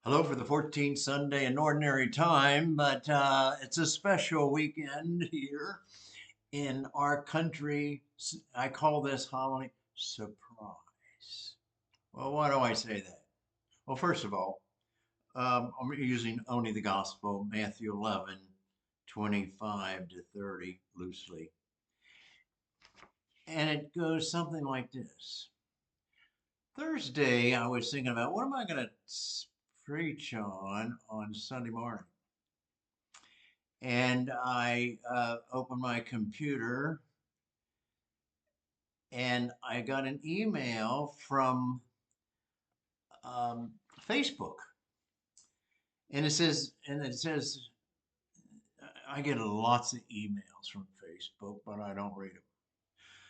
Hello for the 14th Sunday in Ordinary Time, but it's a special weekend here in our country. I call this homily surprise. Well, why do I say that? Well, first of all, I'm using only the gospel, Matthew 11:25 to 30, loosely. And it goes something like this. Thursday, I was thinking about what am I going to preach on Sunday morning? And I opened my computer and I got an email from Facebook, and it says I get lots of emails from Facebook, but I don't read them.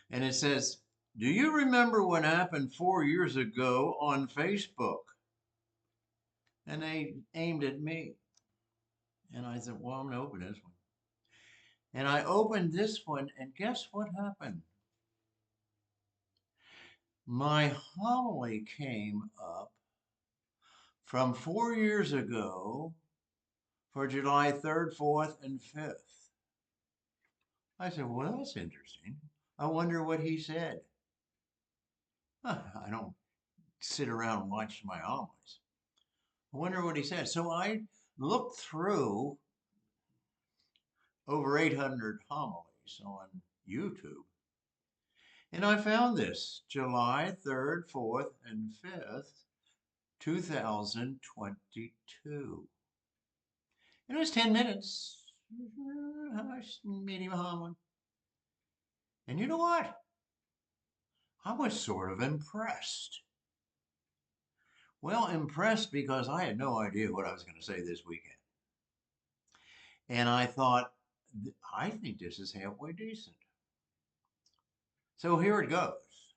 And it says, "Do you remember what happened 4 years ago on Facebook?" And they aimed at me, and I said, "Well, I'm gonna open this one." And I opened this one, and guess what happened? My homily came up from 4 years ago for July 3rd, 4th, and 5th. I said, well, that's interesting. I wonder what he said. I don't sit around and watch my homilies. I wonder what he said. So I looked through over 800 homilies on YouTube, and I found this July 3rd, 4th, and 5th, 2022. And it was 10 minutes. Medium homily. And you know what? I was sort of impressed. Well, impressed because I had no idea what I was going to say this weekend. And I thought, I think this is halfway decent. So here it goes.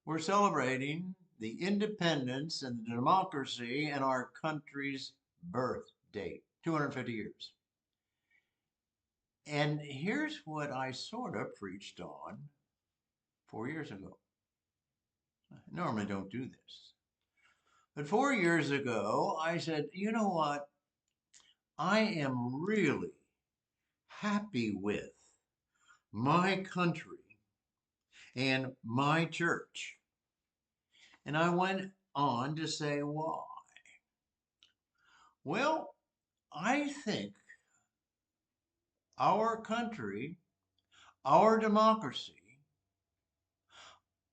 We're celebrating the independence and the democracy and our country's birth date, 250 years. And here's what I sort of preached on 4 years ago. I normally don't do this. But 4 years ago, I said, you know what? I am really happy with my country and my church. And I went on to say why. Well, I think our country, our democracy,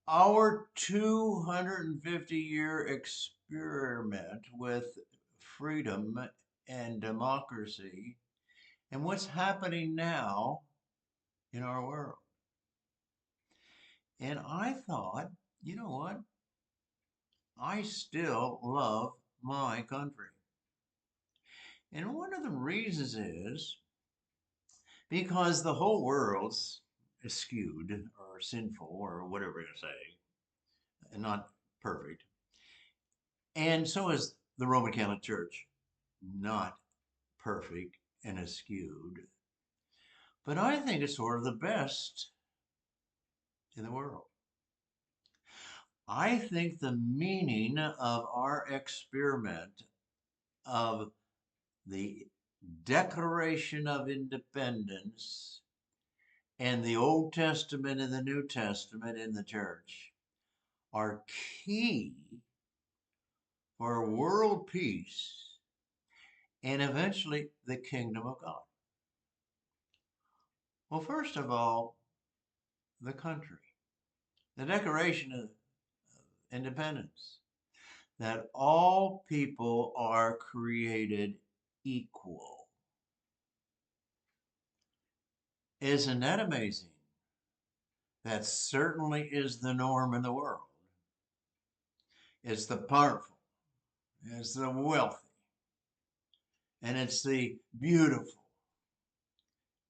our 250-year experiment with freedom and democracy, and what's happening now in our world. And I thought, you know what? I still love my country. And one of the reasons is because the whole world's skewed or sinful or whatever we're going to say, and not perfect. And so is the Roman Catholic Church, not perfect and skewed. But I think it's sort of the best in the world. I think the meaning of our experiment of the Declaration of Independence and the Old Testament and the New Testament in the church are key for world peace and eventually the kingdom of God. Well, first of all, the country, the Declaration of Independence, that all people are created equal. Isn't that amazing? That certainly is the norm in the world. It's the powerful, it's the wealthy, and it's the beautiful,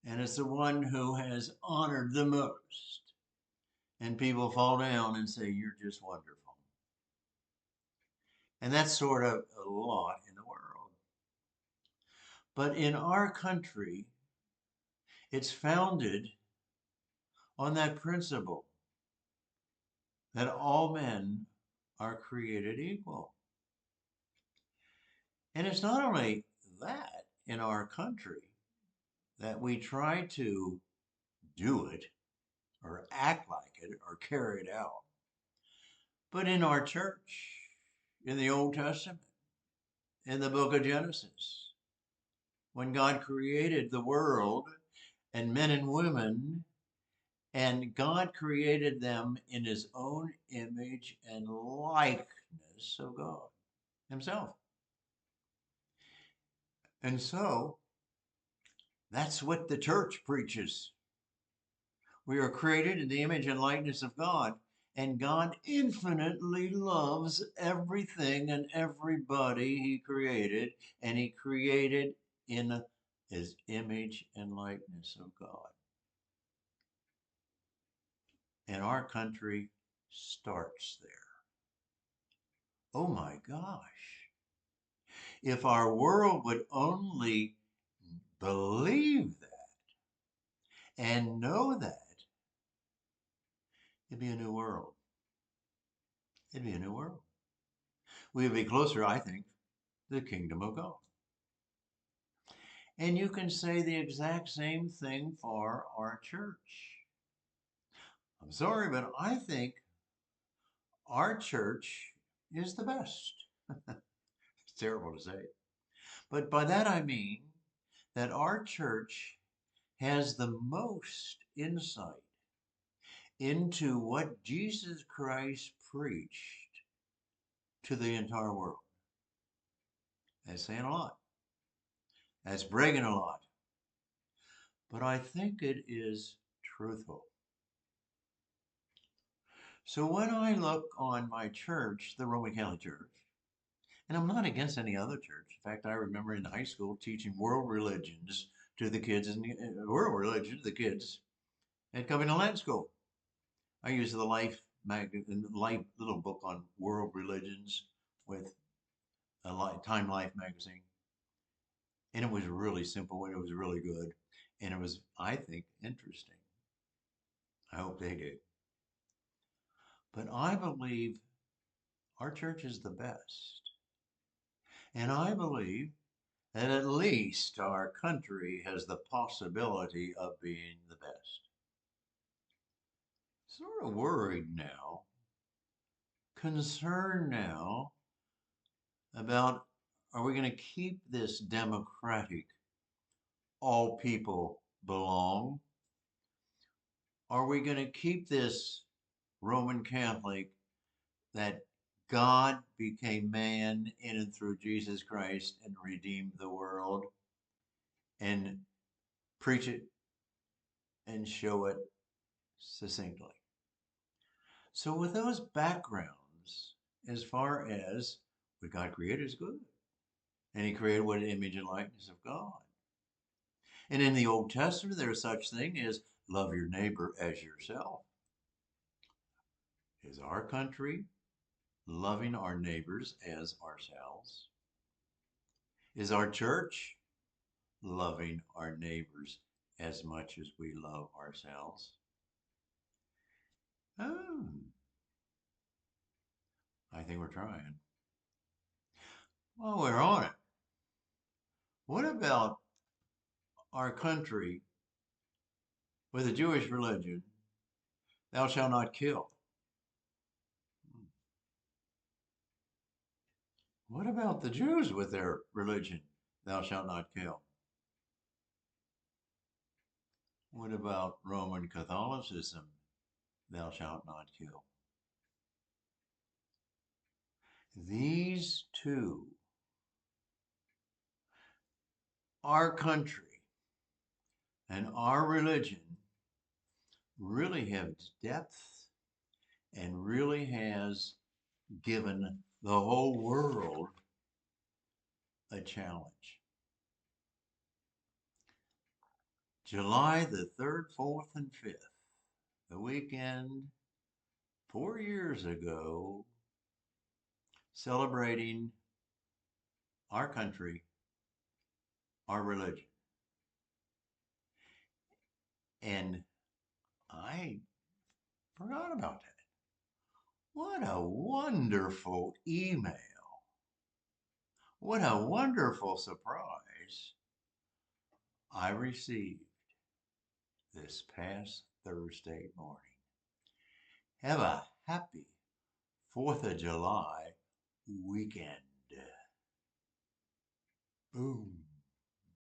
and it's the one who has honored the most. And people fall down and say, you're just wonderful. And that's sort of a lot in the world. But in our country, it's founded on that principle that all men are created equal. And it's not only that in our country that we try to do it or act like it or carry it out, but in our church, in the Old Testament, in the book of Genesis, when God created the world and men and women, and God created them in his own image and likeness of God himself. And so that's what the church preaches. We are created in the image and likeness of God, and God infinitely loves everything and everybody he created, and he created in his image and likeness of God. And our country starts there. Oh my gosh. If our world would only believe that and know that, it'd be a new world. It'd be a new world. We would be closer, I think, to the kingdom of God. And you can say the exact same thing for our church. I'm sorry, but I think our church is the best. It's terrible to say. But by that I mean that our church has the most insight into what Jesus Christ preached to the entire world. That's saying a lot. That's bragging a lot. But I think it is truthful. So when I look on my church, the Roman Catholic Church, and I'm not against any other church. In fact, I remember in high school teaching world religions to the kids, and world religion to the kids at Covenant Land School. I used the Life little book on world religions with a Time Life magazine, and it was really simple and it was really good, and it was, I think, interesting. I hope they did. But I believe our church is the best, and I believe that at least our country has the possibility of being the best. Sort of worried now, concerned now about, are we going to keep this democratic, all people belong? Are we going to keep this Roman Catholic that God became man in and through Jesus Christ and redeemed the world, and preach it and show it succinctly? So with those backgrounds, as far as what God created is good, and he created what image and likeness of God. And in the Old Testament, there's such thing as love your neighbor as yourself. Is our country loving our neighbors as ourselves? Is our church loving our neighbors as much as we love ourselves? Oh, I think we're trying. Well, we're on it. What about our country with the Jewish religion? Thou shalt not kill. What about the Jews with their religion? Thou shalt not kill. What about Roman Catholicism? Thou shalt not kill. These two, our country and our religion, really have depth and really has given the whole world a challenge. July the 3rd, 4th, and 5th, the weekend 4 years ago, celebrating our country, our religion. And I forgot about that. What a wonderful email. What a wonderful surprise I received this past Thursday morning. Have a happy 4th of July weekend. Boom.